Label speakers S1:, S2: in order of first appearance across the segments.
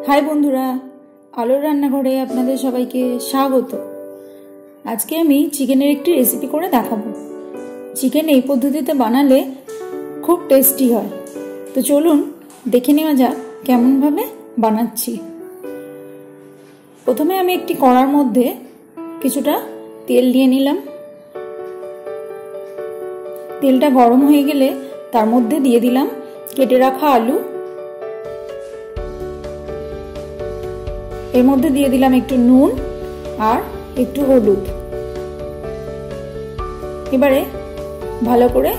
S1: हाय बंधुरा आलोर रान्नाघरे आपनादेर सबाइके स्वागत। आज के आमी चिकेनेर एकटी रेसिपि करे देखाबो। चिकेन एई पद्धतिते बानाले खूब टेस्टी हय। तो चलुन देखे नेওয়া যাক केमन भावे बानाচ্ছি। प्रथमे आमी एकटी कड़ार मध्य किछुटा तेल दिये निलाम। तेलटा गरम हये गेले तार मध्य दिये दिलाम केटे राखा आलू। एर मध्य दिए दिलाम एकटू नुन और एकटू हलुद। एबारे भालो करे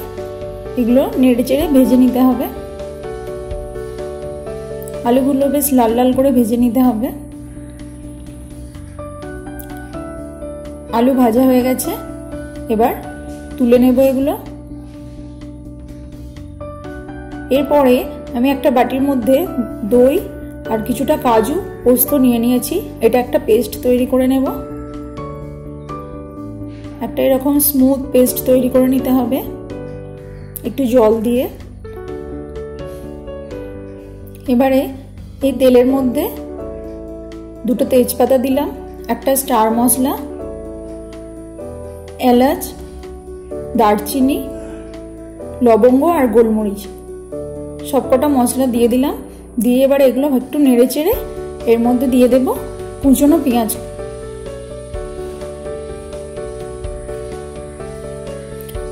S1: एगुलो नेड़े चेड़े भेजे निते हबे। आलूगुलो बेश लाल लाल करे भेजे निते हबे। आलू भाजा हये गेछे, एबार तुले नेब एगुलो। एरपरे आमी एकटा बाटिर मध्य दई और किछुटा काजू पोस्त निये निয়েছি। এটা একটা পেস্ট তৈরি করে নেব। একটা এরকম স্মুথ পেস্ট তৈরি করে নিতে হবে একটু জল দিয়ে। এবারে এই তেলের মধ্যে দুটো তেজপাতা দিলাম, একটা স্টার মশলা, এলাচ, দারচিনি, লবঙ্গ আর গোলমরিচ সবকটা মশলা দিয়ে দিলাম। দিয়ে এবারে এগুলো একটু নেড়ে চেড়ে এর মধ্যে দিয়ে দেব কুচনো পেঁয়াজ।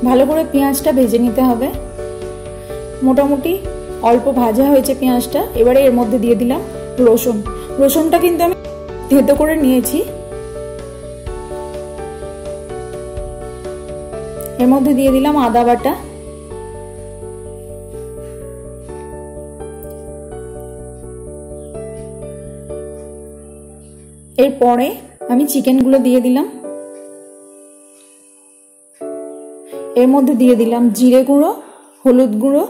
S1: ভালো করে পেঁয়াজটা ভেজে নিতে হবে। মোটামুটি অল্প ভাজা হয়েছে পেঁয়াজটা। এবারে এর মধ্যে দিয়ে দিলাম রসুন। রসুনটা কিন্তু আমি থেতো করে নিয়েছি। এর মধ্যে দিয়ে দিলাম আদা বাটা। এরপরে আমি চিকেনগুলো দিয়ে দিলাম। এর মধ্যে দিয়ে দিলাম জিরে গুঁড়ো, হলুদ গুঁড়ো,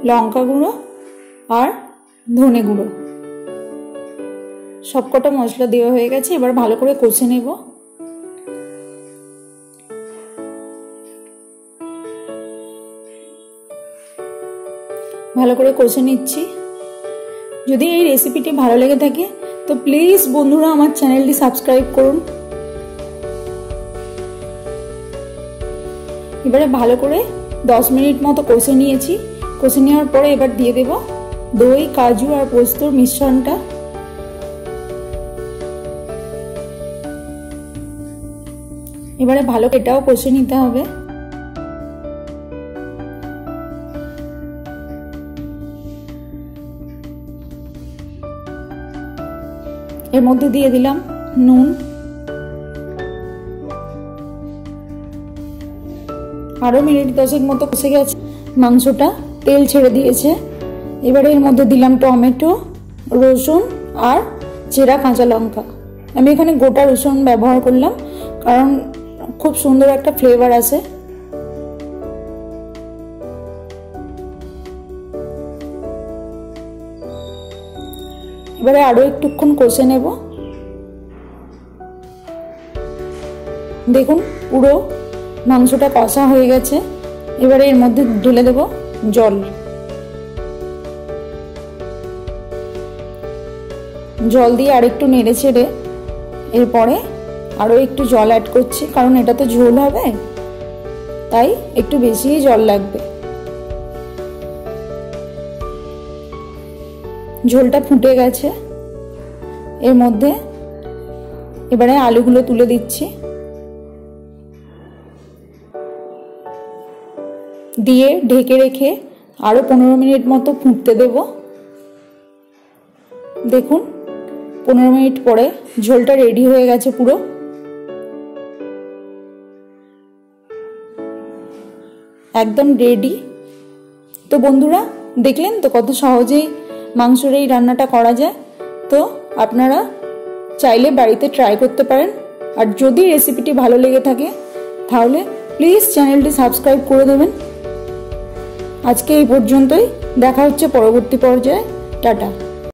S1: লঙ্কা গুঁড়ো আর ধনে গুঁড়ো। সবকটা মশলা দেওয়া হয়ে গেছে। এবার ভালো করে কষে নেব। ভালো করে কষে নিচ্ছি। যদি এই রেসিপিটি ভালো লেগে থাকে तो प्लिज बंधुरा आमार चैनलटी सबस्क्राइब करुन। एबारे भालो करे 10 मिनट मतो कषे निয়েছি। कषे नेওয়ার পরে এবার দিয়ে দেব দই, কাজু আর পোস্তর মিশ্রণটা। এবারে ভালো এটাও কষে নিতে হবে। এর মধ্যে দিয়ে দিলাম নুন, আরো মিনিট 10 মতো কষে গেছে। মাংসটা তেল ছেড়ে দিয়েছে। এবারে এর মধ্যে দিলাম টমেটো, রসুন আর চেরা কাঁচা লঙ্কা। আমি এখানে গোটা রসুন ব্যবহার করলাম কারণ খুব সুন্দর একটা ফ্লেভার আসে। এবারে আরো একটুক্ষণ কষে নেব। দেখুন পুরো মাংসটা কষা হয়ে গেছে। এবারে এর মধ্যে ঢেলে দেব জল। জল দিয়ে আরেকটু নেড়ে ছেড়ে এরপরে আরো একটু জল অ্যাড করছি কারণ এটা তো ঝোল হবে, তাই একটু বেশিই জল লাগবে। ঝোলটা ফুটে গেছে। এর মধ্যে এবারে আলুগুলো তুলে দিচ্ছি। দিয়ে ঢেকে রেখে আরো 15 মিনিট মতো ফুটতে দেব। দেখুন 15 মিনিট পরে ঝোলটা রেডি হয়ে গেছে পুরো। একদম রেডি। তো বন্ধুরা দেখলেন তো কত সহজেই মাংসের এই রান্নাটা করা যায়। তো আপনারা চাইলে বাড়িতে ট্রাই করতে পারেন। আর যদি রেসিপিটি ভালো লেগে থাকে তাহলে প্লিজ চ্যানেলটি সাবস্ক্রাইব করে দেবেন। আজকে এই পর্যন্তই। দেখা হচ্ছে পরবর্তী পর্যায়ে। টাটা।